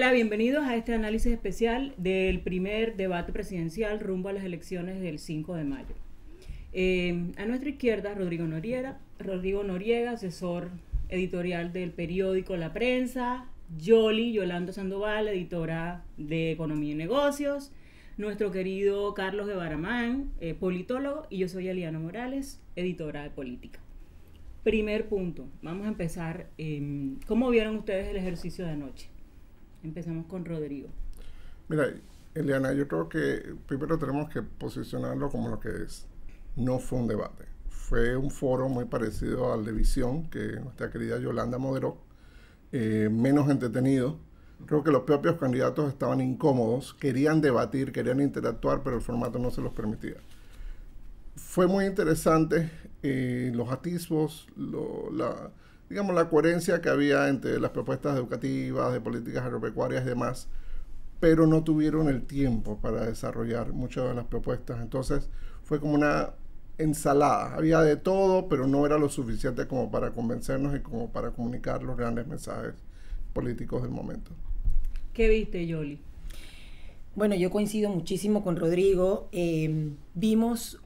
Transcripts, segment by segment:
Hola, bienvenidos a este análisis especial del primer debate presidencial rumbo a las elecciones del 5 de mayo. A nuestra izquierda, Rodrigo Noriega, asesor editorial del periódico La Prensa; Yolanda Sandoval, editora de Economía y Negocios; nuestro querido Carlos Guevaramán, politólogo; y yo soy Aliana Morales, editora de Política. Primer punto, vamos a empezar. ¿Cómo vieron ustedes el ejercicio de anoche? Empezamos con Rodrigo. Mira, Eliana, yo creo que primero tenemos que posicionarlo como lo que es. No fue un debate. Fue un foro muy parecido al de Visión, que nuestra querida Yolanda moderó, menos entretenido. Creo que los propios candidatos estaban incómodos, querían debatir, querían interactuar, pero el formato no se los permitía. Fue muy interesante los atisbos, la coherencia que había entre las propuestas educativas, de políticas agropecuarias y demás, pero no tuvieron el tiempo para desarrollar muchas de las propuestas. Entonces fue como una ensalada. Había de todo, pero no era lo suficiente como para convencernos y como para comunicar los grandes mensajes políticos del momento. ¿Qué viste, Yoli? Bueno, yo coincido muchísimo con Rodrigo. Vimos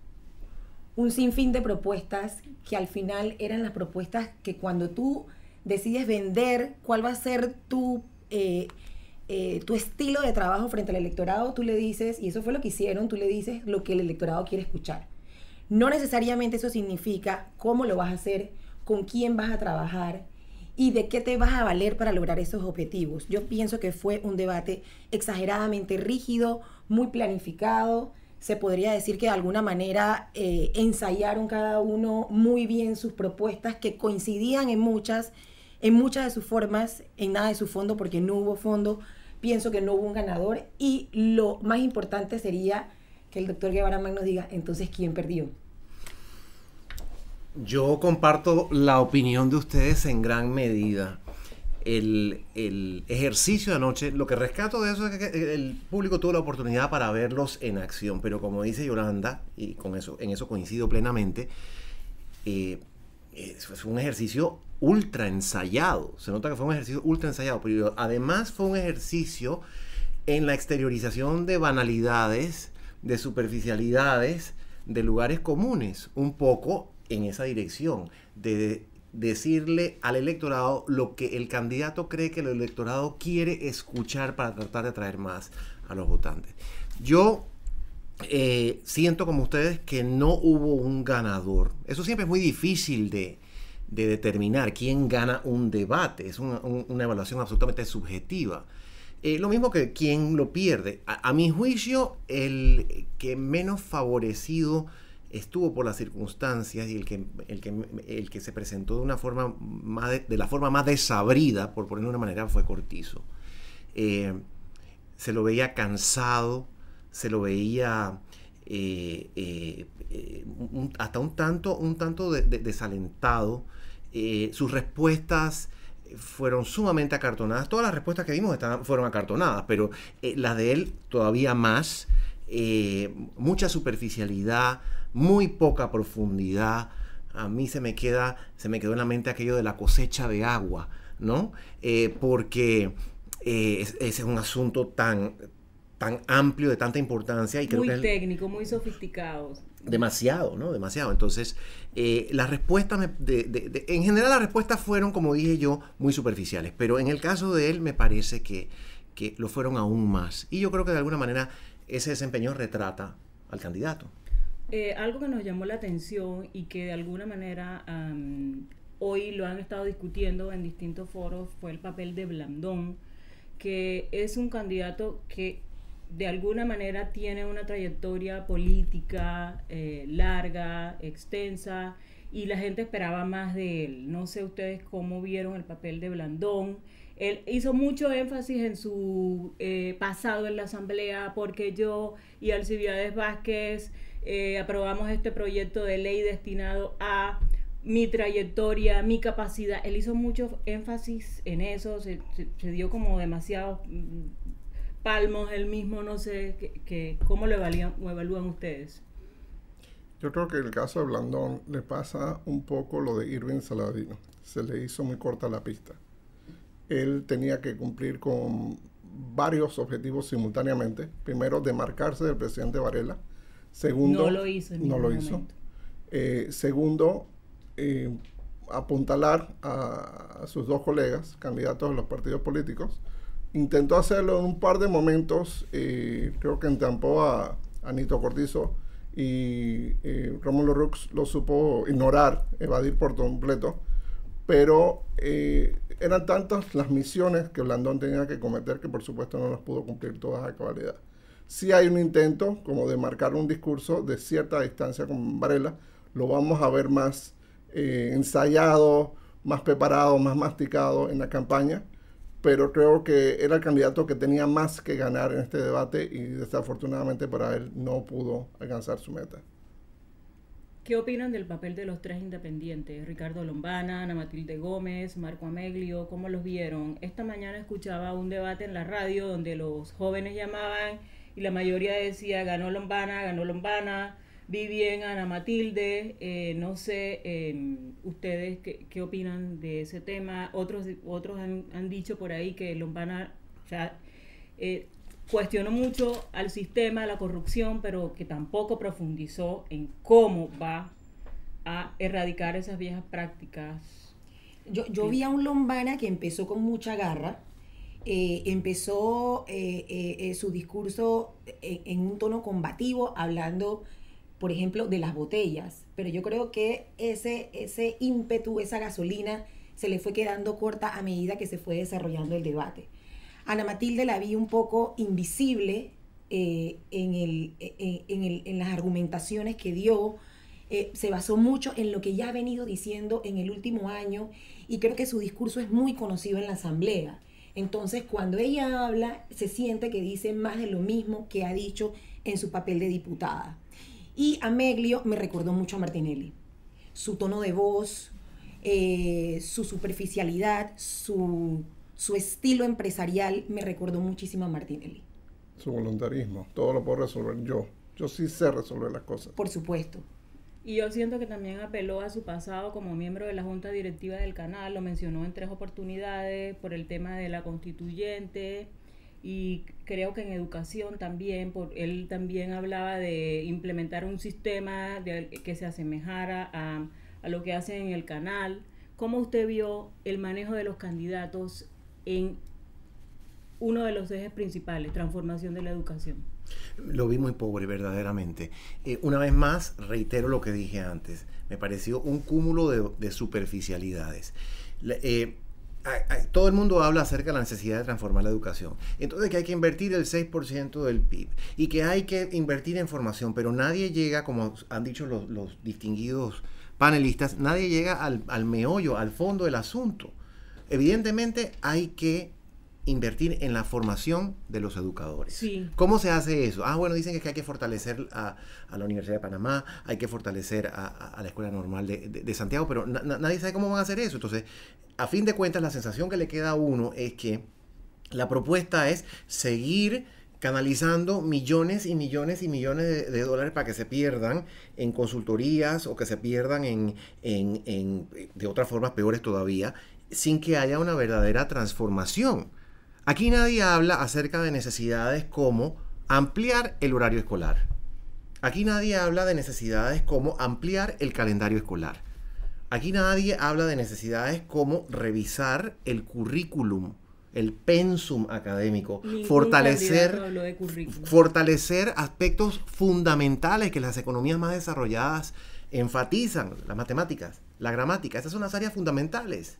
un sinfín de propuestas que al final eran las propuestas que cuando tú decides vender cuál va a ser tu estilo de trabajo frente al electorado, tú le dices, y eso fue lo que hicieron, tú le dices lo que el electorado quiere escuchar. No necesariamente eso significa cómo lo vas a hacer, con quién vas a trabajar y de qué te vas a valer para lograr esos objetivos. Yo pienso que fue un debate exageradamente rígido, muy planificado. Se podría decir que de alguna manera ensayaron cada uno muy bien sus propuestas, que coincidían en muchas de sus formas, en nada de su fondo, porque no hubo fondo. Pienso que no hubo un ganador, y lo más importante sería que el doctor Guevaramán nos diga, entonces, ¿quién perdió? Yo comparto la opinión de ustedes en gran medida. El ejercicio de anoche, lo que rescato de eso es que el público tuvo la oportunidad para verlos en acción, pero como dice Yolanda, y en eso coincido plenamente, fue un ejercicio ultra ensayado. Se nota que fue un ejercicio ultra ensayado, pero además fue un ejercicio en la exteriorización de banalidades, de superficialidades, de lugares comunes, un poco en esa dirección, de decirle al electorado lo que el candidato cree que el electorado quiere escuchar para tratar de atraer más a los votantes. Yo siento como ustedes que no hubo un ganador. Eso siempre es muy difícil de determinar quién gana un debate. Es una evaluación absolutamente subjetiva. Lo mismo que quién lo pierde. A mi juicio, el que menos favorecido estuvo por las circunstancias y el que se presentó de una forma de la forma más desabrida, por ponerlo de una manera, fue Cortizo. Se lo veía cansado, se lo veía hasta un tanto desalentado. Sus respuestas fueron sumamente acartonadas. Todas las respuestas que vimos fueron acartonadas, pero las de él todavía más. Mucha superficialidad, muy poca profundidad. A mí se me quedó en la mente aquello de la cosecha de agua, ¿no? Porque ese es un asunto tan amplio, de tanta importancia. Y creo muy que técnico, muy sofisticado. Demasiado, ¿no? Demasiado. Entonces, las respuestas, en general las respuestas fueron, como dije yo, muy superficiales. Pero en el caso de él me parece que lo fueron aún más. Y yo creo que de alguna manera ese desempeño retrata al candidato. Algo que nos llamó la atención y que de alguna manera hoy lo han estado discutiendo en distintos foros fue el papel de Blandón, que es un candidato que de alguna manera tiene una trayectoria política larga, extensa, y la gente esperaba más de él. No sé ustedes cómo vieron el papel de Blandón. Él hizo mucho énfasis en su pasado en la asamblea, porque yo y Alcibiades Vázquez aprobamos este proyecto de ley destinado a mi trayectoria, mi capacidad. Él hizo mucho énfasis en eso, se dio como demasiados palmos él mismo. No sé cómo lo evalúan ustedes. Yo creo que en el caso de Blandón le pasa un poco lo de Irving Saladino. Se le hizo muy corta la pista. Él tenía que cumplir con varios objetivos simultáneamente. Primero, demarcarse del presidente Varela. Segundo, no lo hizo. Segundo, apuntalar a sus dos colegas, candidatos de los partidos políticos. Intentó hacerlo en un par de momentos, creo que entampó a Nito Cortizo y Rómulo Rux lo supo ignorar, evadir por completo, pero eran tantas las misiones que Blandón tenía que cometer que por supuesto no las pudo cumplir todas a cabalidad. Sí hay un intento como de marcar un discurso de cierta distancia con Varela, lo vamos a ver más ensayado, más preparado, más masticado en la campaña, pero creo que era el candidato que tenía más que ganar en este debate y desafortunadamente para él no pudo alcanzar su meta. ¿Qué opinan del papel de los tres independientes? Ricardo Lombana, Ana Matilde Gómez, Marco Ameglio, ¿cómo los vieron? Esta mañana escuchaba un debate en la radio donde los jóvenes llamaban y la mayoría decía ganó Lombana, vi bien a Ana Matilde, no sé ustedes qué opinan de ese tema. Otros han dicho por ahí que Lombana cuestionó mucho al sistema, a la corrupción, pero que tampoco profundizó en cómo va a erradicar esas viejas prácticas. Yo vi a un Lombana que empezó con mucha garra, empezó su discurso en un tono combativo, hablando, por ejemplo, de las botellas, pero yo creo que ese ímpetu, esa gasolina, se le fue quedando corta a medida que se fue desarrollando el debate. Ana Matilde la vi un poco invisible en las argumentaciones que dio, se basó mucho en lo que ya ha venido diciendo en el último año y creo que su discurso es muy conocido en la asamblea. Entonces, cuando ella habla, se siente que dice más de lo mismo que ha dicho en su papel de diputada. Y Ameglio me recordó mucho a Martinelli. Su tono de voz, su superficialidad, su estilo empresarial me recordó muchísimo a Martinelli. Su voluntarismo, todo lo puedo resolver yo. Yo sí sé resolver las cosas. Por supuesto. Y yo siento que también apeló a su pasado como miembro de la Junta Directiva del canal, lo mencionó en 3 oportunidades por el tema de la constituyente y creo que en educación también, él también hablaba de implementar un sistema que se asemejara a lo que hacen en el canal. ¿Cómo usted vio el manejo de los candidatos en uno de los ejes principales, transformación de la educación? Lo vi muy pobre, verdaderamente. Una vez más, reitero lo que dije antes. Me pareció un cúmulo de superficialidades. Todo el mundo habla acerca de la necesidad de transformar la educación. Entonces, que hay que invertir el 6% del PIB y que hay que invertir en formación, pero nadie llega, como han dicho los distinguidos panelistas, nadie llega al meollo, al fondo del asunto. Evidentemente, hay que invertir en la formación de los educadores. Sí. ¿Cómo se hace eso? Bueno, dicen que hay que fortalecer a la Universidad de Panamá, hay que fortalecer a la Escuela Normal de Santiago, pero nadie sabe cómo van a hacer eso. Entonces, a fin de cuentas, la sensación que le queda a uno es que la propuesta es seguir canalizando millones y millones y millones de dólares para que se pierdan en consultorías o que se pierdan de otras formas peores todavía, sin que haya una verdadera transformación. Aquí nadie habla acerca de necesidades como ampliar el horario escolar. Aquí nadie habla de necesidades como ampliar el calendario escolar. Aquí nadie habla de necesidades como revisar el currículum, el pensum académico, fortalecer aspectos fundamentales que las economías más desarrolladas enfatizan, las matemáticas, la gramática. Esas son las áreas fundamentales.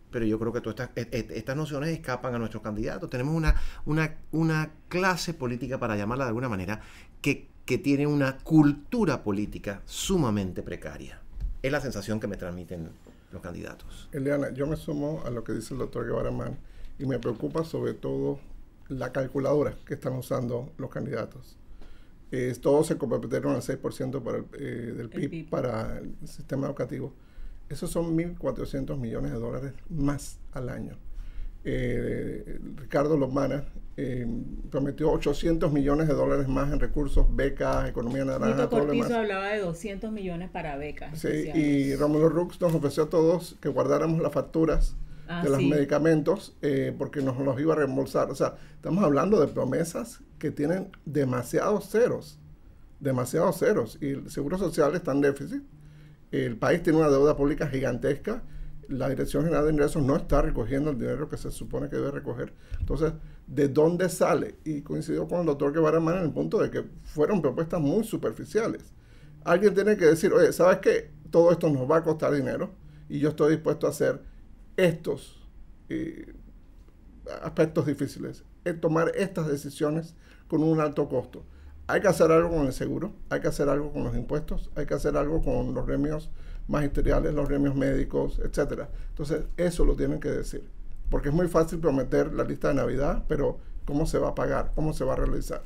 Pero yo creo que todas estas nociones escapan a nuestros candidatos. Tenemos una clase política, para llamarla de alguna manera, que tiene una cultura política sumamente precaria. Es la sensación que me transmiten los candidatos. Eliana, yo me sumo a lo que dice el doctor Guevara Mann y me preocupa sobre todo la calculadora que están usando los candidatos. Todos se comprometieron al 6% del PIB para el sistema educativo. Esos son 1.400 millones de dólares más al año. Ricardo Lombana prometió 800 millones de dólares más en recursos, becas, economía naranja, Nito todo lo demás. Cortizo hablaba de 200 millones para becas. Sí, y Rómulo Rux nos ofreció a todos que guardáramos las facturas de los sí. medicamentos porque nos los iba a reembolsar. O sea, estamos hablando de promesas que tienen demasiados ceros. Y el Seguro Social está en déficit. El país tiene una deuda pública gigantesca. La Dirección General de Ingresos no está recogiendo el dinero que se supone que debe recoger. Entonces, ¿de dónde sale? Y coincido con el doctor Guevara Mann en el punto de que fueron propuestas muy superficiales. Alguien tiene que decir, oye, ¿sabes qué? Todo esto nos va a costar dinero y yo estoy dispuesto a hacer estos aspectos difíciles, tomar estas decisiones con un alto costo. Hay que hacer algo con el seguro, hay que hacer algo con los impuestos, hay que hacer algo con los gremios magisteriales, los gremios médicos, etcétera. Entonces, eso lo tienen que decir. Porque es muy fácil prometer la lista de Navidad, pero ¿cómo se va a pagar? ¿Cómo se va a realizar?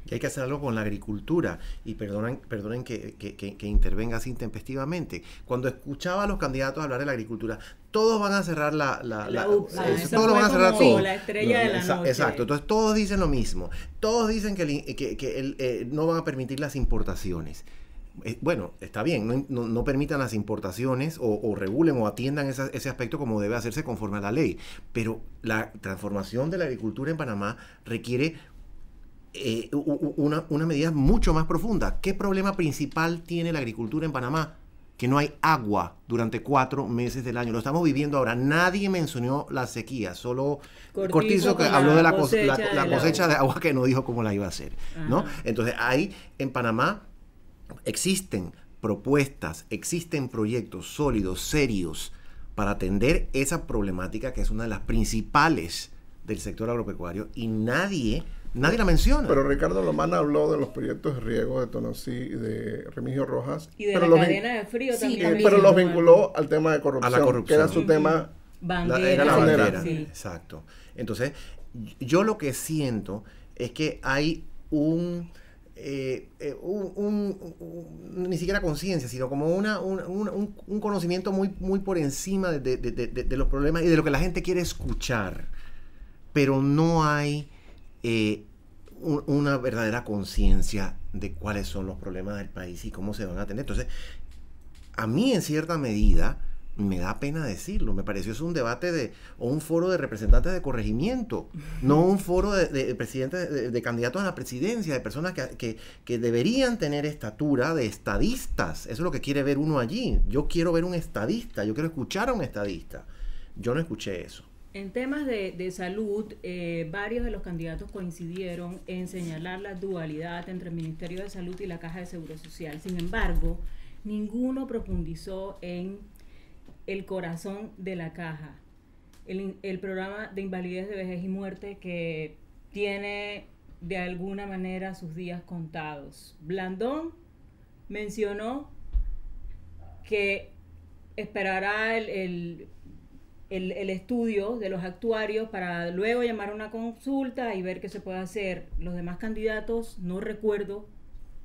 Y hay que hacer algo con la agricultura. Y perdonen que intervenga así intempestivamente. Cuando escuchaba a los candidatos hablar de la agricultura, todos van a cerrar todos lo van a cerrar todo. La estrella de la noche. Exacto. Entonces todos dicen lo mismo. Todos dicen que no van a permitir las importaciones. Bueno, está bien, no permitan las importaciones o regulen o atiendan ese aspecto como debe hacerse conforme a la ley. Pero la transformación de la agricultura en Panamá requiere una medida mucho más profunda. ¿Qué problema principal tiene la agricultura en Panamá? Que no hay agua durante 4 meses del año. Lo estamos viviendo ahora. Nadie mencionó la sequía, solo Cortizo que habló de la cosecha de agua que no dijo cómo la iba a hacer, ¿no? Entonces, ahí en Panamá existen propuestas, existen proyectos sólidos, serios, para atender esa problemática que es una de las principales del sector agropecuario y nadie la menciona. Pero Ricardo Lomana habló de los proyectos de riego de Tonosí y de Remigio Rojas. Y de la cadena de frío también. Pero los vinculó al tema de corrupción, a la corrupción. Que era su tema. Era la bandera. Sí. Exacto. Entonces, yo lo que siento es que hay ni siquiera conciencia, sino como un conocimiento muy por encima de los problemas y de lo que la gente quiere escuchar, pero no hay una verdadera conciencia de cuáles son los problemas del país y cómo se van a atender. Entonces, a mí en cierta medida me da pena decirlo, me pareció es un debate o un foro de representantes de corregimiento, no un foro de presidentes, de candidatos a la presidencia, de personas que deberían tener estatura de estadistas. Eso es lo que quiere ver uno allí. Yo quiero ver un estadista, yo quiero escuchar a un estadista. Yo no escuché eso. En temas de salud, varios de los candidatos coincidieron en señalar la dualidad entre el Ministerio de Salud y la Caja de Seguro Social. Sin embargo, ninguno profundizó en el corazón de la caja, el programa de invalidez, de vejez y muerte que tiene de alguna manera sus días contados. Blandón mencionó que esperará el estudio de los actuarios para luego llamar a una consulta y ver qué se puede hacer. Los demás candidatos no recuerdo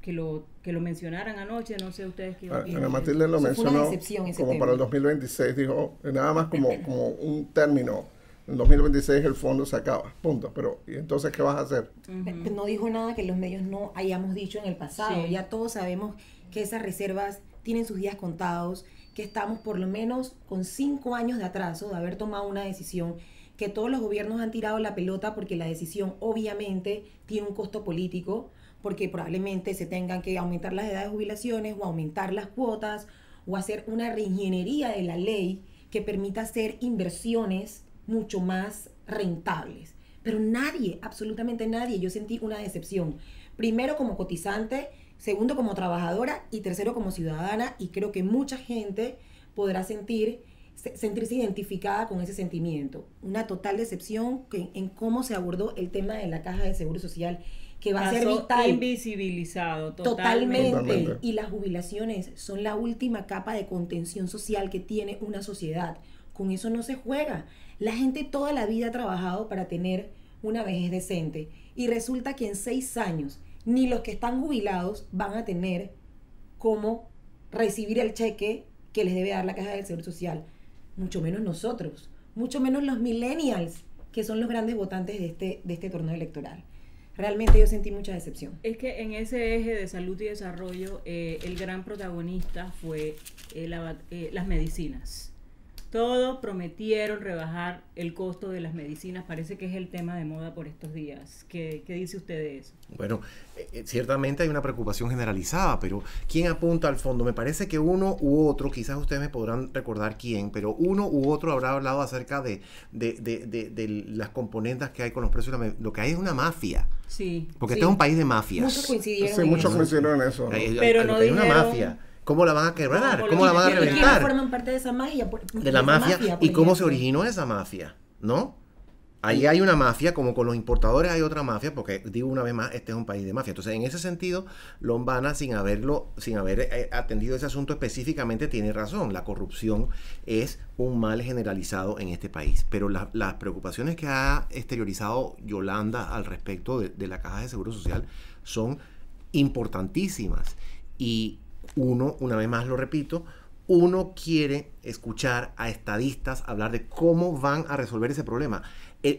que lo mencionaran anoche, no sé ustedes qué opinan. Ana Matilde lo mencionó como tema. para el 2026, dijo, nada más como un término. En 2026 el fondo se acaba, punto. Pero, ¿y entonces qué vas a hacer? No dijo nada que los medios no hayamos dicho en el pasado. Sí. Ya todos sabemos que esas reservas tienen sus días contados, que estamos por lo menos con 5 años de atraso de haber tomado una decisión, que todos los gobiernos han tirado la pelota porque la decisión obviamente tiene un costo político, porque probablemente se tengan que aumentar las edades de jubilaciones o aumentar las cuotas o hacer una reingeniería de la ley que permita hacer inversiones mucho más rentables. Pero nadie, absolutamente nadie, yo sentí una decepción. Primero como cotizante, segundo como trabajadora y tercero como ciudadana, y creo que mucha gente podrá sentirse identificada con ese sentimiento. Una total decepción en cómo se abordó el tema de la Caja de Seguro Social, que va a ser vital. Invisibilizado totalmente. Y las jubilaciones son la última capa de contención social que tiene una sociedad. Con eso no se juega. La gente toda la vida ha trabajado para tener una vejez decente y resulta que en 6 años ni los que están jubilados van a tener cómo recibir el cheque que les debe dar la Caja del Seguro Social. Mucho menos nosotros, mucho menos los millennials, que son los grandes votantes de este torneo electoral. Realmente yo sentí mucha decepción. Es que en ese eje de salud y desarrollo, el gran protagonista fue las medicinas. Todos prometieron rebajar el costo de las medicinas. Parece que es el tema de moda por estos días. ¿Qué dice usted de eso? Bueno, ciertamente hay una preocupación generalizada, pero ¿quién apunta al fondo? Me parece que uno u otro, quizás ustedes me podrán recordar quién, pero uno u otro habrá hablado acerca de las componentes que hay con los precios. Lo que hay es una mafia. Sí. Porque sí. este es un país de mafias. Muchos coincidieron. Sí, en muchos eso. coincidieron en eso, ¿no? Pero no hay una dijeron- mafia. ¿Cómo la van a quebrar? ¿Cómo ¿Cómo la van a ¿Y quiénes ¿Quiénes reventar? forman parte de esa magia? De la mafia por y cómo se ejemplo? originó esa mafia, ¿no? Ahí hay una mafia, como con los importadores hay otra mafia, porque digo una vez más, este es un país de mafia. Entonces, en ese sentido, Lombana, sin haber atendido ese asunto específicamente, tiene razón. La corrupción es un mal generalizado en este país. Pero las preocupaciones que ha exteriorizado Yolanda al respecto de la Caja de Seguro Social son importantísimas. Y uno, una vez más lo repito, uno quiere escuchar a estadistas hablar de cómo van a resolver ese problema.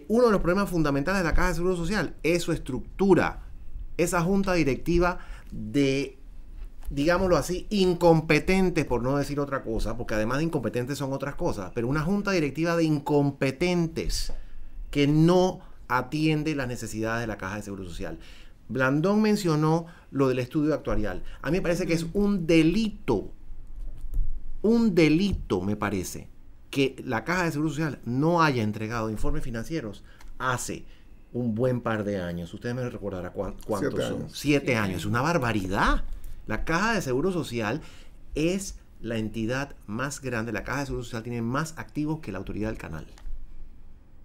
Uno de los problemas fundamentales de la Caja de Seguro Social es su estructura, esa junta directiva de, digámoslo así, incompetentes, por no decir otra cosa, porque además de incompetentes son otras cosas, pero una junta directiva de incompetentes que no atiende las necesidades de la Caja de Seguro Social. Blandón mencionó lo del estudio actuarial. A mí me parece que es un delito me parece, que la Caja de Seguro Social no haya entregado informes financieros hace un buen par de años. Ustedes me recordarán cuántos 7 son. años. 7 años. Es una barbaridad. La Caja de Seguro Social es la entidad más grande. La Caja de Seguro Social tiene más activos que la Autoridad del Canal.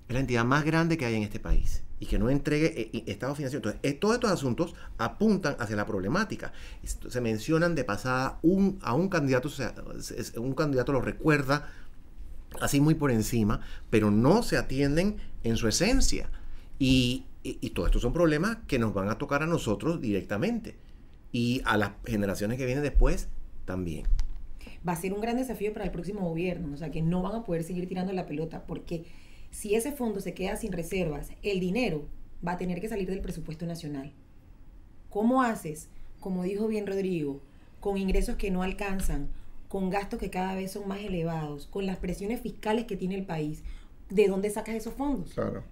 Es la entidad más grande que hay en este país y que no entregue estados financieros. Entonces, todos estos asuntos apuntan hacia la problemática. Se mencionan de pasada a un candidato, o sea, un candidato lo recuerda así muy por encima, pero no se atienden en su esencia. Y todos estos son problemas que nos van a tocar a nosotros directamente y a las generaciones que vienen después también. Va a ser un gran desafío para el próximo gobierno, o sea, que no van a poder seguir tirando la pelota, porque si ese fondo se queda sin reservas, el dinero va a tener que salir del presupuesto nacional. ¿Cómo haces, como dijo bien Rodrigo, con ingresos que no alcanzan, con gastos que cada vez son más elevados, con las presiones fiscales que tiene el país? ¿De dónde sacas esos fondos? Claro.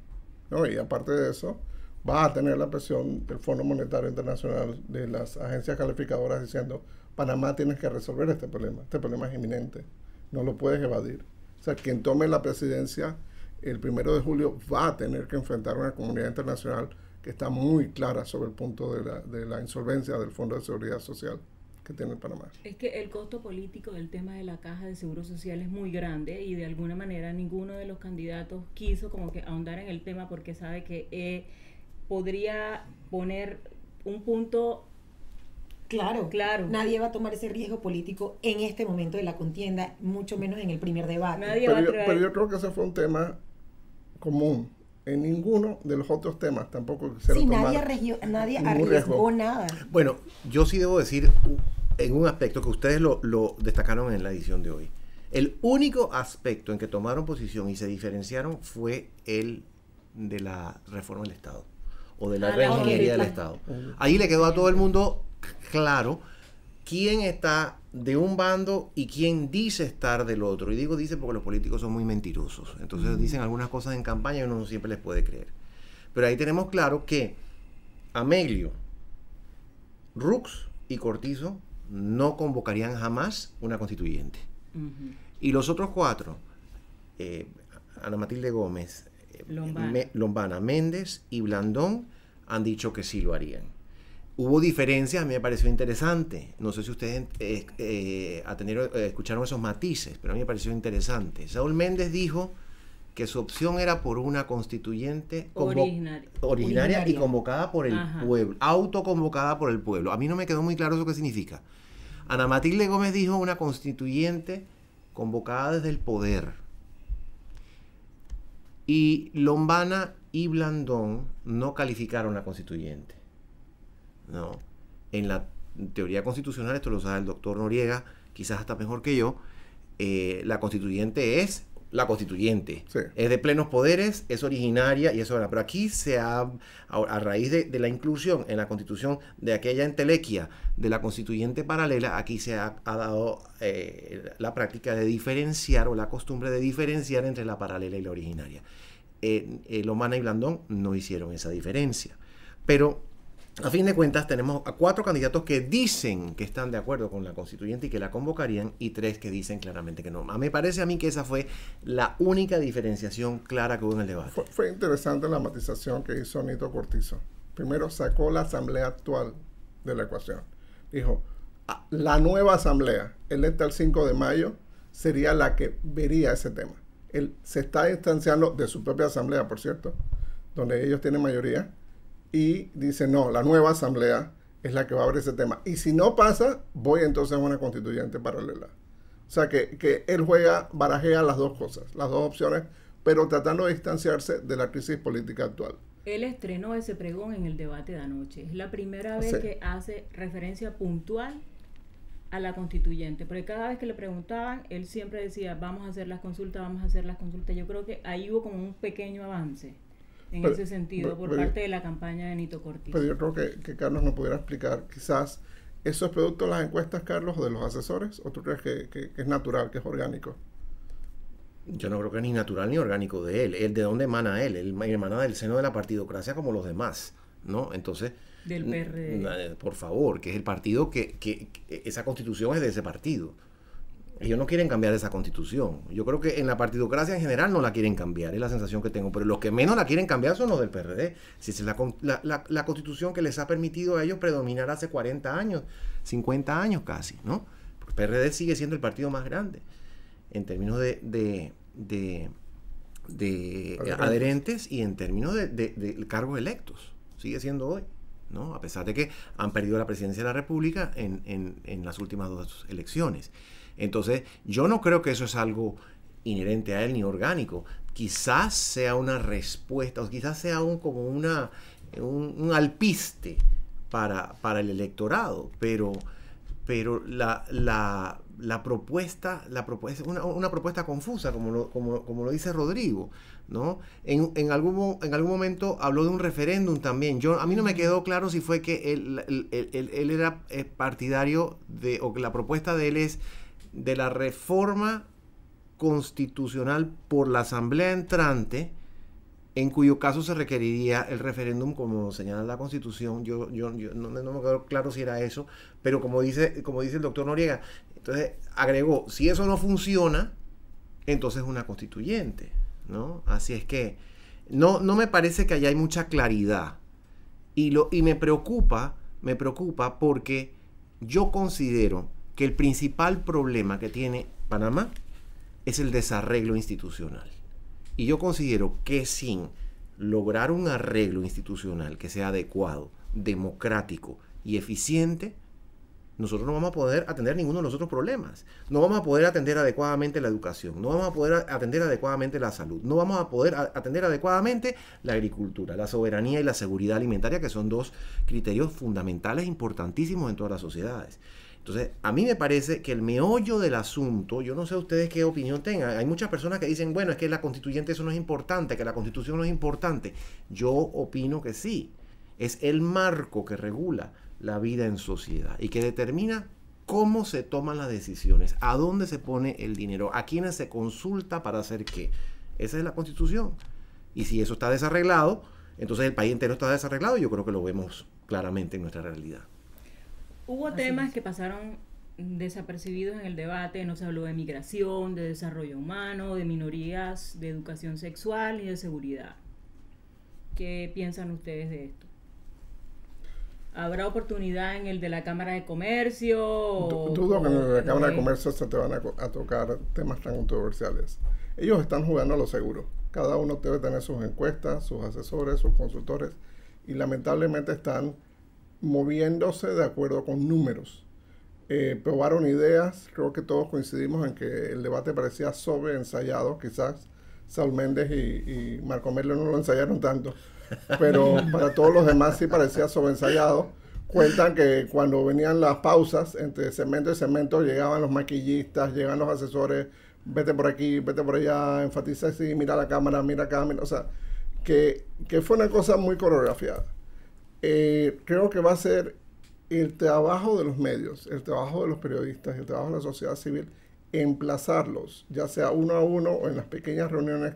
No, y aparte de eso, vas a tener la presión del Fondo Monetario Internacional, de las agencias calificadoras diciendo: Panamá tienes que resolver este problema es inminente, no lo puedes evadir. O sea, quien tome la presidencia el 1 de julio va a tener que enfrentar una comunidad internacional que está muy clara sobre el punto de la insolvencia del Fondo de Seguridad Social que tiene Panamá. Es que el costo político del tema de la Caja de Seguro Social es muy grande y de alguna manera ninguno de los candidatos quiso como que ahondar en el tema porque sabe que podría poner un punto. Claro, Claro. Nadie va a tomar ese riesgo político en este momento de la contienda, mucho menos en el primer debate. Nadie va a traer- Pero yo creo que ese fue un tema común. En ninguno de los otros temas tampoco quisieron Sí, tomar nadie ningún arriesgó riesgo. nada. Bueno, yo sí debo decir en un aspecto que ustedes lo destacaron en la edición de hoy. El único aspecto en que tomaron posición y se diferenciaron fue el de la reforma del Estado o de la la reingeniería del auditoría. Estado. Ahí le quedó a todo el mundo claro quién está de un bando y quién dice estar del otro. Y dice porque los políticos son muy mentirosos. Entonces dicen algunas cosas en campaña y uno no siempre les puede creer. Pero ahí tenemos claro que Amelio, Rux y Cortizo no convocarían jamás una constituyente. Ujú. Y los otros 4, Ana Matilde Gómez, Lombana. Méndez y Blandón, han dicho que sí lo harían. Hubo diferencias, a mí me pareció interesante. No sé si ustedes escucharon esos matices, pero a mí me pareció interesante. Saúl Méndez dijo que su opción era por una constituyente originaria y convocada por el Ajá. pueblo, autoconvocada por el pueblo. A mí no me quedó muy claro eso qué significa. Ana Matilde Gómez dijo una constituyente convocada desde el poder. Y Lombana y Blandón no calificaron la constituyente. No. En la teoría constitucional, esto lo sabe el doctor Noriega, quizás hasta mejor que yo, la constituyente es la constituyente. Sí. Es de plenos poderes, es originaria y es soberana. Pero aquí a raíz de la inclusión en la constitución de aquella entelequia de la constituyente paralela, aquí se ha dado la práctica de diferenciar o la costumbre de diferenciar entre la paralela y la originaria. Lomana y Blandón no hicieron esa diferencia. Pero a fin de cuentas tenemos a 4 candidatos que dicen que están de acuerdo con la constituyente y que la convocarían, y 3 que dicen claramente que no. Me parece a mí que esa fue la única diferenciación clara que hubo en el debate. Fue interesante la matización que hizo Nito Cortizo. Primero sacó la asamblea actual de la ecuación. Dijo, la nueva asamblea, electa el 5 de mayo, sería la que vería ese tema. Él se está distanciando de su propia asamblea, por cierto, donde ellos tienen mayoría, y dice, no, la nueva asamblea es la que va a ver ese tema. Y si no pasa, voy entonces a una constituyente paralela. O sea que él barajea las dos cosas, las dos opciones, pero tratando de distanciarse de la crisis política actual. Él estrenó ese pregón en el debate de anoche. Es la primera vez que hace referencia puntual a la constituyente, porque cada vez que le preguntaban, él siempre decía, vamos a hacer las consultas, vamos a hacer las consultas. Yo creo que ahí hubo como un pequeño avance en ese sentido por parte de la campaña de Nito Cortizo. Pero yo creo que Carlos nos pudiera explicar, quizás, ¿eso es producto de las encuestas, Carlos, o de los asesores? ¿O tú crees que es natural, que es orgánico? Yo no creo que es ni natural ni orgánico de él. ¿De dónde emana él? Él emana del seno de la partidocracia como los demás, ¿no? Entonces, del PRD. Por favor, que es el partido que esa constitución es de ese partido. Ellos no quieren cambiar esa constitución. Yo creo que en la partidocracia en general no la quieren cambiar, es la sensación que tengo. Pero los que menos la quieren cambiar son los del PRD. Si es la constitución que les ha permitido a ellos predominar hace 40 años, 50 años casi, ¿no? Porque el PRD sigue siendo el partido más grande en términos de adherentes y en términos de cargos electos. Sigue siendo hoy, ¿no? A pesar de que han perdido la presidencia de la República en las últimas 2 elecciones. Entonces, yo no creo que eso es algo inherente a él ni orgánico. Quizás sea una respuesta, o quizás sea como un alpiste para el electorado, pero la propuesta es una propuesta confusa, como lo dice Rodrigo, ¿no? En algún momento habló de un referéndum también. A mí no me quedó claro si fue que él era partidario o que la propuesta de él es de la reforma constitucional por la asamblea entrante, en cuyo caso se requeriría el referéndum como señala la Constitución. Yo no me quedó claro si era eso, pero como dice el doctor Noriega, entonces agregó, si eso no funciona, entonces es una constituyente, ¿no? Así es que no me parece que allá hay mucha claridad. Y me preocupa porque yo considero que el principal problema que tiene Panamá es el desarreglo institucional. Y yo considero que sin lograr un arreglo institucional que sea adecuado, democrático y eficiente, nosotros no vamos a poder atender ninguno de los otros problemas. No vamos a poder atender adecuadamente la educación, no vamos a poder atender adecuadamente la salud, no vamos a poder atender adecuadamente la agricultura, la soberanía y la seguridad alimentaria, que son 2 criterios fundamentales importantísimos en todas las sociedades. Entonces, a mí me parece que el meollo del asunto, yo no sé ustedes qué opinión tengan, hay muchas personas que dicen, bueno, es que la constituyente eso no es importante, que la constitución no es importante. Yo opino que sí, es el marco que regula la vida en sociedad y que determina cómo se toman las decisiones, a dónde se pone el dinero, a quiénes se consulta para hacer qué. Esa es la constitución. Y si eso está desarreglado, entonces el país entero está desarreglado y yo creo que lo vemos claramente en nuestra realidad. Hubo temas que pasaron desapercibidos en el debate, no se habló de migración, de desarrollo humano, de minorías, de educación sexual y de seguridad. ¿Qué piensan ustedes de esto? ¿Habrá oportunidad en el de la Cámara de Comercio? Dudo que en el de la Cámara de Comercio se te van a tocar temas tan controversiales. Ellos están jugando a lo seguro. Cada uno debe tener sus encuestas, sus asesores, sus consultores, y lamentablemente están moviéndose de acuerdo con números. Probaron ideas, creo que todos coincidimos en que el debate parecía sobreensayado, quizás Saúl Méndez y Marco Merlo no lo ensayaron tanto, pero para todos los demás sí parecía sobreensayado. Cuentan que cuando venían las pausas entre segmento y segmento llegaban los maquillistas, llegaban los asesores vete por aquí, vete por allá, enfatiza así, mira la cámara, mira acá, mira, o sea, que fue una cosa muy coreografiada. Creo que va a ser el trabajo de los medios, el trabajo de los periodistas, el trabajo de la sociedad civil, emplazarlos, ya sea uno a uno o en las pequeñas reuniones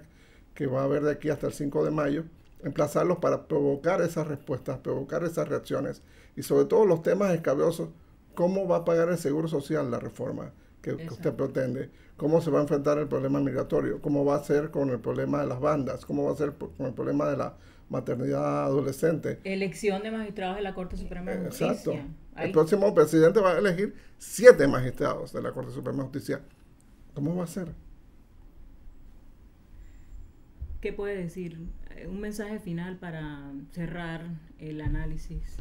que va a haber de aquí hasta el 5 de mayo, emplazarlos para provocar esas respuestas, provocar esas reacciones y sobre todo los temas escabrosos. ¿Cómo va a pagar el Seguro Social la reforma que usted pretende? ¿Cómo se va a enfrentar el problema migratorio? ¿Cómo va a ser con el problema de las bandas? ¿Cómo va a ser con el problema de la maternidad adolescente? Elección de magistrados de la Corte Suprema de Justicia. Exacto. El próximo presidente va a elegir 7 magistrados de la Corte Suprema de Justicia. ¿Cómo va a ser? ¿Qué puede decir? Un mensaje final para cerrar el análisis.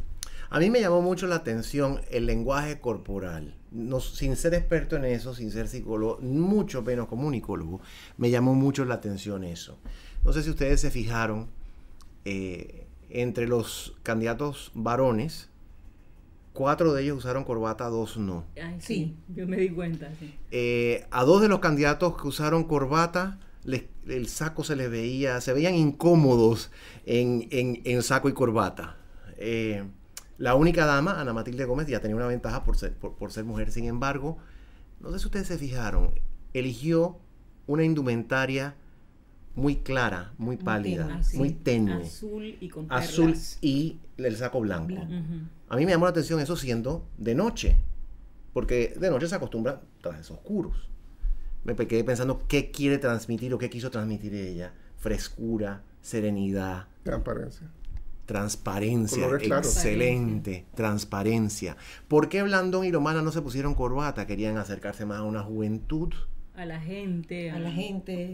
A mí me llamó mucho la atención el lenguaje corporal. No, sin ser experto en eso, sin ser psicólogo, mucho menos comunicólogo, me llamó mucho la atención eso. No sé si ustedes se fijaron, entre los candidatos varones, 4 de ellos usaron corbata, 2 no. Ay, sí, yo me di cuenta. Sí. A 2 de los candidatos que usaron corbata, el saco se les veía, se veían incómodos en saco y corbata. La única dama, Ana Matilde Gómez, ya tenía una ventaja por ser mujer. Sin embargo, no sé si ustedes se fijaron, eligió una indumentaria muy clara, muy pálida, muy tenue. Azul y con perlas. Azul y el saco blanco. A mí me llamó la atención eso siendo de noche, porque de noche se acostumbra a trajes oscuros. Me quedé pensando qué quiere transmitir o qué quiso transmitir ella. Frescura, serenidad. Transparencia, excelente, transparencia. ¿Por qué Blandón y Lomana no se pusieron corbata? Querían acercarse más a una juventud. A la gente.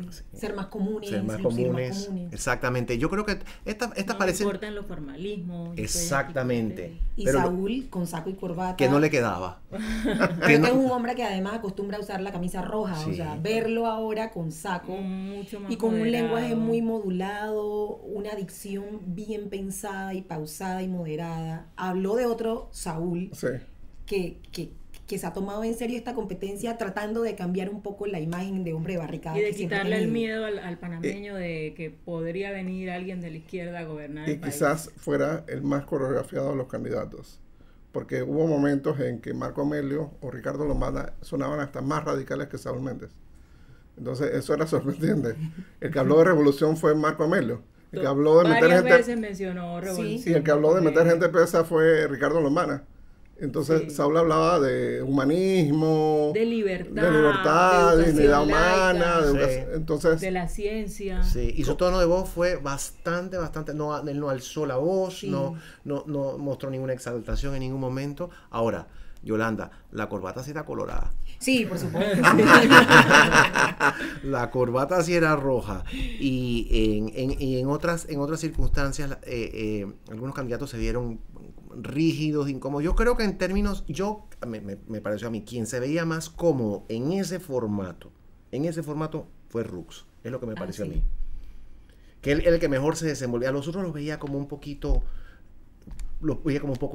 Sí. Ser más comunes. Exactamente. Yo creo que esta no parece... No importan los formalismos. Exactamente. Y Saúl con saco y corbata. Que no le quedaba. Que es un hombre que además acostumbra a usar la camisa roja. Sí. O sea, verlo ahora con saco. Mucho más y con moderado. Un lenguaje muy modulado, una dicción bien pensada y pausada y moderada. Habló de otro Saúl. Sí. Que se ha tomado en serio esta competencia tratando de cambiar un poco la imagen de hombre de barricada. Y de quitarle el miedo al panameño de que podría venir alguien de la izquierda a gobernar el país. Y quizás fuera el más coreografiado de los candidatos. Porque hubo momentos en que Marco Amelio o Ricardo Lomana sonaban hasta más radicales que Saúl Méndez. Entonces eso era sorprendente. El que habló de revolución fue Marco Amelio. El que habló de meter gente... veces mencionó revolución. Sí, y el que habló de meter gente presa fue Ricardo Lomana. Entonces Saúl hablaba de humanismo, de libertad, de dignidad humana, entonces, de la ciencia. Sí, y su tono de voz fue bastante, él no alzó la voz, no mostró ninguna exaltación en ningún momento. Ahora, Yolanda, la corbata sí era colorada. Sí, por supuesto. La corbata sí era roja. Y en otras circunstancias, algunos candidatos se vieron rígidos, incómodos. Yo creo que en términos, me pareció a mí, quien se veía más cómodo en ese formato fue Rux. Es lo que me pareció a mí. Que él el que mejor se desenvolvía. A los otros los veía como un poco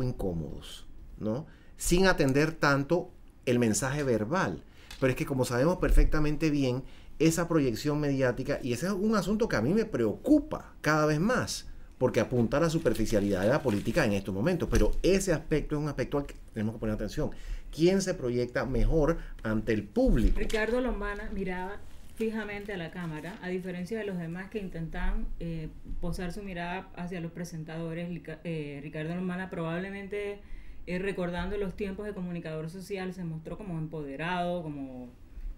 incómodos, ¿no? Sin atender tanto el mensaje verbal. Pero es que como sabemos perfectamente bien, esa proyección mediática, y ese es un asunto que a mí me preocupa cada vez más, porque apunta a la superficialidad de la política en estos momentos. Pero ese aspecto es un aspecto al que tenemos que poner atención. ¿Quién se proyecta mejor ante el público? Ricardo Lomana miraba fijamente a la cámara, a diferencia de los demás que intentan posar su mirada hacia los presentadores. Ricardo Lomana probablemente... recordando los tiempos de comunicador social, se mostró como empoderado, como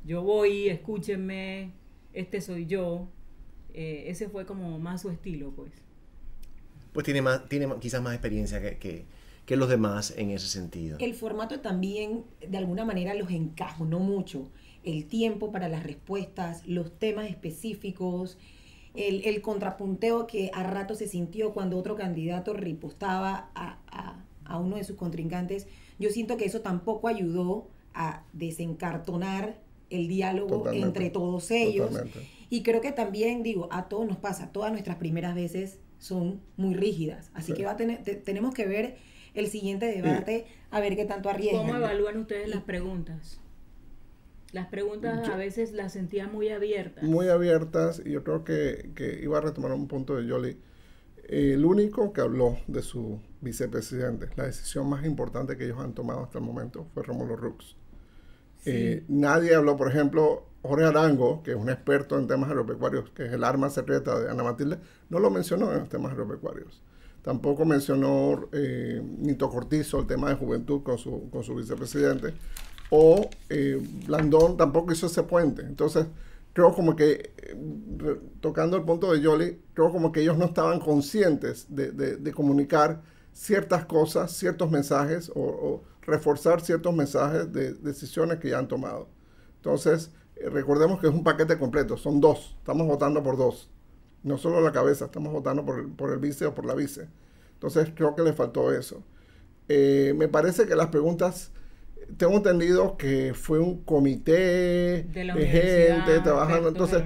yo voy, escúchenme, este soy yo. Ese fue como más su estilo, pues. Pues tiene quizás más experiencia que los demás en ese sentido. El formato también, de alguna manera, los encajonó mucho. El tiempo para las respuestas, los temas específicos, el contrapunteo que a rato se sintió cuando otro candidato ripostaba a uno de sus contrincantes. Yo siento que eso tampoco ayudó a desencartonar el diálogo entre todos ellos. Totalmente. Y creo que también, a todos nos pasa, todas nuestras primeras veces son muy rígidas. Así que tenemos que ver el siguiente debate, a ver qué tanto arriesgan. ¿Cómo evalúan ustedes las preguntas? Las preguntas a veces las sentía muy abiertas. Muy abiertas, y yo creo que iba a retomar un punto de Yoli. El único que habló de su vicepresidente, la decisión más importante que ellos han tomado hasta el momento, fue Rómulo Rux. Sí. Nadie habló, por ejemplo, Jorge Arango, que es un experto en temas agropecuarios, que es el arma secreta de Ana Matilde, no lo mencionó en los temas agropecuarios. Tampoco mencionó Nito Cortizo, el tema de juventud con su vicepresidente, o Blandón tampoco hizo ese puente. Entonces, creo como que, tocando el punto de Yoli, creo como que ellos no estaban conscientes de comunicar ciertas cosas, ciertos mensajes, o reforzar ciertos mensajes de decisiones que ya han tomado. Entonces, recordemos que es un paquete completo, son dos, estamos votando por dos. No solo la cabeza, estamos votando por el vice o por la vice. Entonces, creo que le faltó eso. Me parece que las preguntas, tengo entendido que fue un comité de gente trabajando, entonces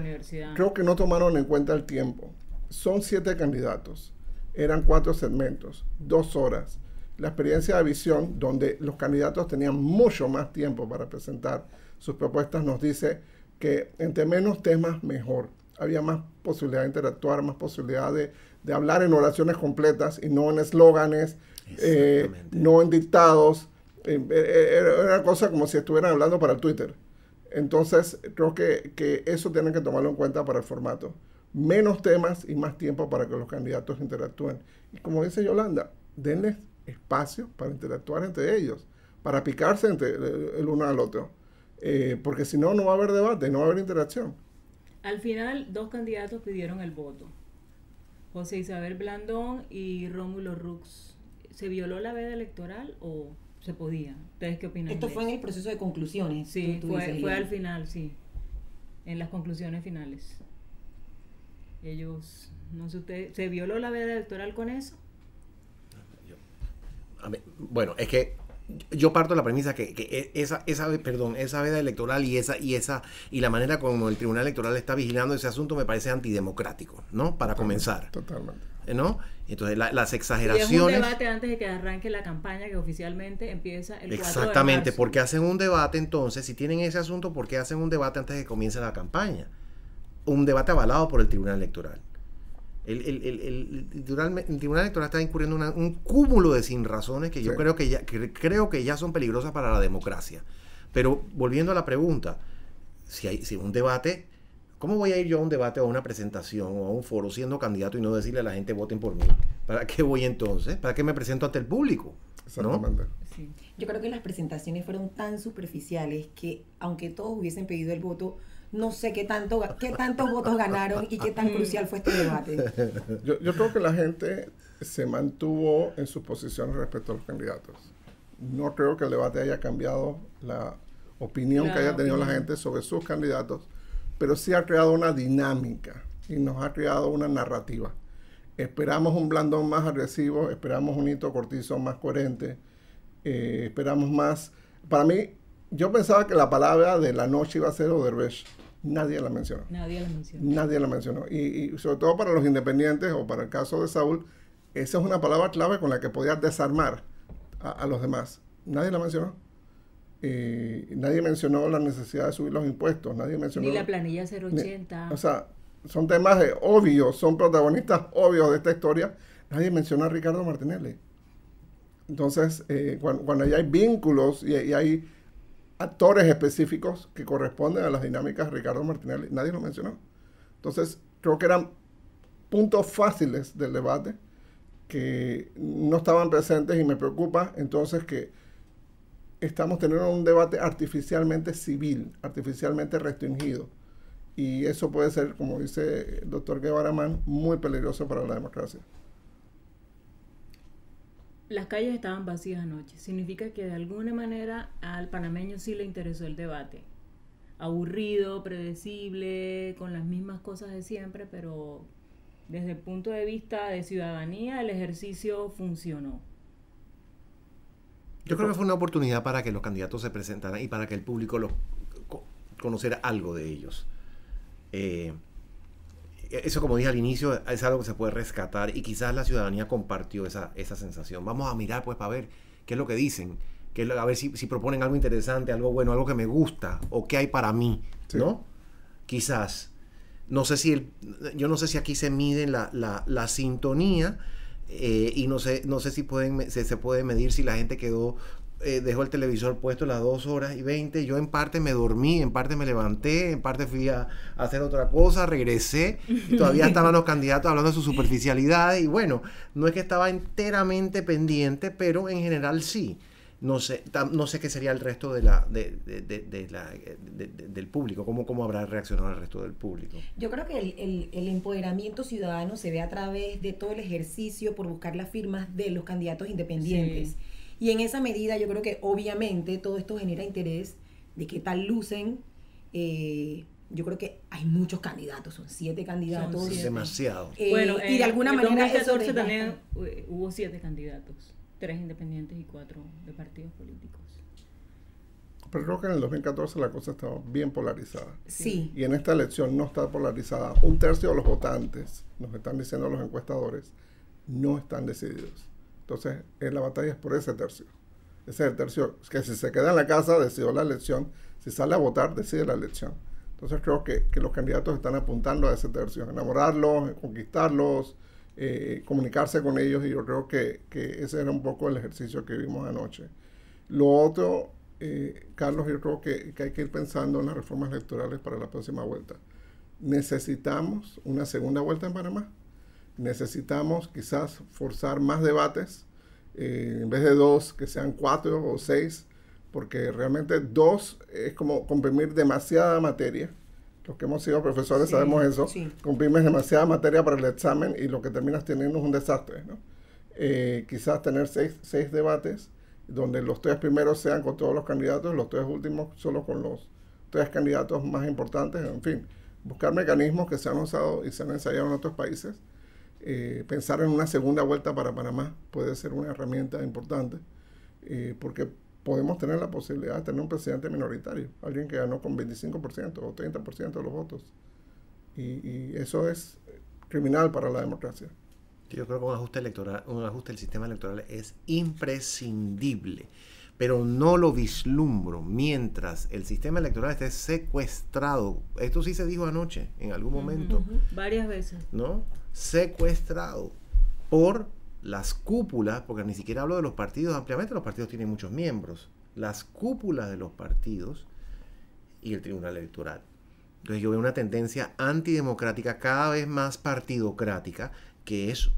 creo que no tomaron en cuenta el tiempo. Son 7 candidatos, eran 4 segmentos, 2 horas. La experiencia de visión, donde los candidatos tenían mucho más tiempo para presentar sus propuestas, nos dice que entre menos temas, mejor. Había más posibilidad de interactuar, más posibilidad de hablar en oraciones completas y no en eslóganes, no en dictados. Era una cosa como si estuvieran hablando para el Twitter. Entonces, creo que eso tienen que tomarlo en cuenta para el formato. Menos temas y más tiempo para que los candidatos interactúen. Y como dice Yolanda, denles espacio para interactuar entre ellos, para picarse entre el uno al otro. Porque si no, no va a haber debate, no va a haber interacción. Al final, 2 candidatos pidieron el voto. José Isabel Blandón y Rómulo Rux. ¿Se violó la veda electoral o se podía? ¿Ustedes qué opinan? Esto fue en el proceso de conclusiones. Sí, fue al final, sí. En las conclusiones finales. Ellos, no sé usted, ¿se violó la veda electoral con eso? Bueno, es que yo parto de la premisa que esa veda electoral y la manera como el Tribunal Electoral está vigilando ese asunto me parece antidemocrático, ¿no? Para comenzar. Totalmente. ¿No? Entonces, las Y exageraciones... es un debate antes de que arranque la campaña, que oficialmente empieza el 4 de marzo. Exactamente, porque hacen un debate entonces, si tienen ese asunto, ¿por qué hacen un debate antes de que comience la campaña? Un debate avalado por el Tribunal Electoral. El Tribunal Electoral está incurriendo un cúmulo de sinrazones que yo creo que ya son peligrosas para la democracia. Pero volviendo a la pregunta, si un debate, ¿cómo voy a ir yo a un debate o a una presentación o a un foro siendo candidato y no decirle a la gente voten por mí? ¿Para qué voy entonces? ¿Para qué me presento ante el público? Exactamente. ¿No? Sí. Yo creo que las presentaciones fueron tan superficiales que, aunque todos hubiesen pedido el voto, no sé qué tantos votos ganaron y qué tan crucial fue este debate. Yo creo que la gente se mantuvo en sus posiciones respecto a los candidatos. No creo que el debate haya cambiado la opinión que haya tenido la gente sobre sus candidatos, pero sí ha creado una dinámica y nos ha creado una narrativa. Esperamos un Blandón más agresivo, esperamos un Nito Cortizo más coherente, esperamos más... Para mí, yo pensaba que la palabra de la noche iba a ser Oderbech. Nadie la mencionó. Nadie la mencionó. Y sobre todo para los independientes o para el caso de Saúl, esa es una palabra clave con la que podías desarmar a los demás. Nadie la mencionó. Nadie mencionó la necesidad de subir los impuestos. Nadie mencionó... Ni la planilla 080. O sea, son temas obvios, son protagonistas obvios de esta historia. Nadie mencionó a Ricardo Martinelli. Entonces, cuando ya hay vínculos y hay actores específicos que corresponden a las dinámicas de Ricardo Martinelli, nadie lo mencionó. Entonces, creo que eran puntos fáciles del debate que no estaban presentes y me preocupa entonces que estamos teniendo un debate artificialmente civil, artificialmente restringido. Y eso puede ser, como dice el doctor Guevara Mann, muy peligroso para la democracia. Las calles estaban vacías anoche. Significa que de alguna manera al panameño sí le interesó el debate. Aburrido, predecible, con las mismas cosas de siempre, pero desde el punto de vista de ciudadanía el ejercicio funcionó. Yo creo que fue una oportunidad para que los candidatos se presentaran y para que el público conociera algo de ellos. Eso, como dije al inicio, es algo que se puede rescatar y quizás la ciudadanía compartió esa sensación. Vamos a mirar pues para ver qué es lo que dicen, que es a ver si proponen algo interesante, algo bueno, algo que me gusta, o qué hay para mí, Sí. ¿no? Quizás. No sé si yo no sé si aquí se mide la sintonía, y no sé si se puede medir si la gente dejó el televisor puesto las 2 horas y 20. Yo en parte me dormí, en parte me levanté, en parte fui a hacer otra cosa, regresé, y todavía estaban los candidatos hablando de su superficialidad, y bueno, no es que estaba enteramente pendiente, pero en general sí. No sé qué sería el resto del público, cómo habrá reaccionado el resto del público. Yo creo que el empoderamiento ciudadano se ve a través de todo el ejercicio por buscar las firmas de los candidatos independientes. Sí. Y en esa medida yo creo que obviamente todo esto genera interés de qué tal lucen. Yo creo que hay muchos candidatos, son 7 candidatos. Son 7. Demasiado. Bueno, y de alguna en manera eso 2014 desgasta. también hubo 7 candidatos, 3 independientes y 4 de partidos políticos. Pero creo que en el 2014 la cosa estaba bien polarizada. Sí. Y en esta elección no está polarizada. 1/3 de los votantes, nos están diciendo los encuestadores, no están decididos. Entonces, la batalla es por ese tercio. Ese es el tercio que si se queda en la casa, decidió la elección. Si sale a votar, decide la elección. Entonces, creo que los candidatos están apuntando a ese tercio. Enamorarlos, conquistarlos, comunicarse con ellos. Y yo creo que ese era un poco el ejercicio que vimos anoche. Lo otro, Carlos, yo creo que hay que ir pensando en las reformas electorales para la próxima vuelta. Necesitamos una segunda vuelta en Panamá. Necesitamos quizás forzar más debates, en vez de 2, que sean 4 o 6, porque realmente 2 es como comprimir demasiada materia. Los que hemos sido profesores Sí, sabemos eso. sí. Comprimes demasiada materia para el examen y lo que terminas teniendo es un desastre, ¿no? Quizás tener 6 debates, donde los 3 primeros sean con todos los candidatos, los 3 últimos solo con los 3 candidatos más importantes. En fin, buscar mecanismos que se han usado y se han ensayado en otros países. Pensar en una segunda vuelta para Panamá puede ser una herramienta importante, porque podemos tener la posibilidad de tener un presidente minoritario, alguien que ganó con 25% o 30% de los votos, y eso es criminal para la democracia. Yo creo que un ajuste del sistema electoral es imprescindible, pero no lo vislumbro mientras el sistema electoral esté secuestrado. Esto sí se dijo anoche, en algún momento, Varias veces. ¿no? Secuestrado por las cúpulas, porque ni siquiera hablo de los partidos ampliamente, los partidos tienen muchos miembros, las cúpulas de los partidos y el Tribunal Electoral. Entonces yo veo una tendencia antidemocrática, cada vez más partidocrática, que es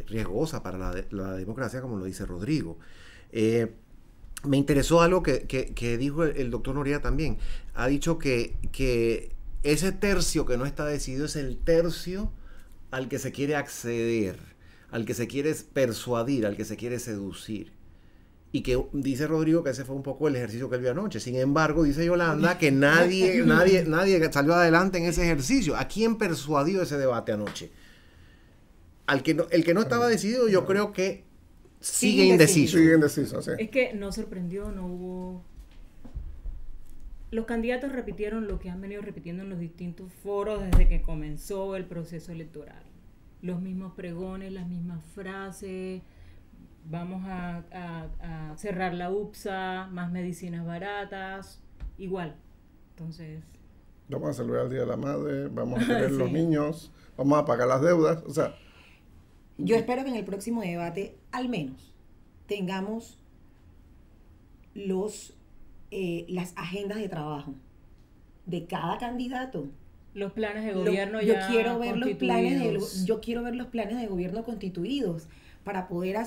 riesgosa para la democracia, como lo dice Rodrigo. Me interesó algo que dijo el doctor Noriega también. Ha dicho que ese tercio que no está decidido es el tercio al que se quiere acceder, al que se quiere persuadir, al que se quiere seducir. Y que dice Rodrigo que ese fue un poco el ejercicio que él vio anoche. Sin embargo, dice Yolanda que nadie salió adelante en ese ejercicio. ¿A quién persuadió ese debate anoche? El que no estaba decidido, yo creo que sigue indeciso. Sigue indeciso, sí. Es que no sorprendió, no hubo... Los candidatos repitieron lo que han venido repitiendo en los distintos foros desde que comenzó el proceso electoral. Los mismos pregones, las mismas frases, vamos a cerrar la UPSA, más medicinas baratas, igual. Entonces... Vamos a celebrar el Día de la Madre, vamos a querer Sí. los niños, vamos a pagar las deudas, o sea... Yo espero que en el próximo debate, al menos, tengamos las agendas de trabajo de cada candidato. Los planes de gobierno yo ya quiero ver los constituidos. yo quiero ver los planes de gobierno constituidos para poder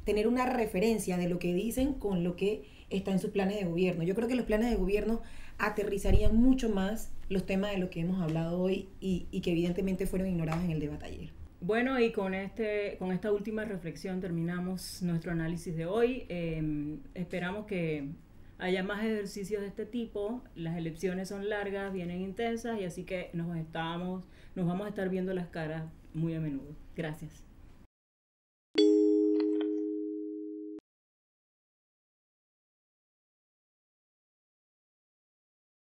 tener una referencia de lo que dicen con lo que está en sus planes de gobierno. Yo creo que los planes de gobierno aterrizarían mucho más los temas de lo que hemos hablado hoy y que evidentemente fueron ignorados en el debate ayer. Bueno, y con esta última reflexión terminamos nuestro análisis de hoy. Esperamos que haya más ejercicios de este tipo. Las elecciones son largas, vienen intensas, y así que nos vamos a estar viendo las caras muy a menudo. Gracias.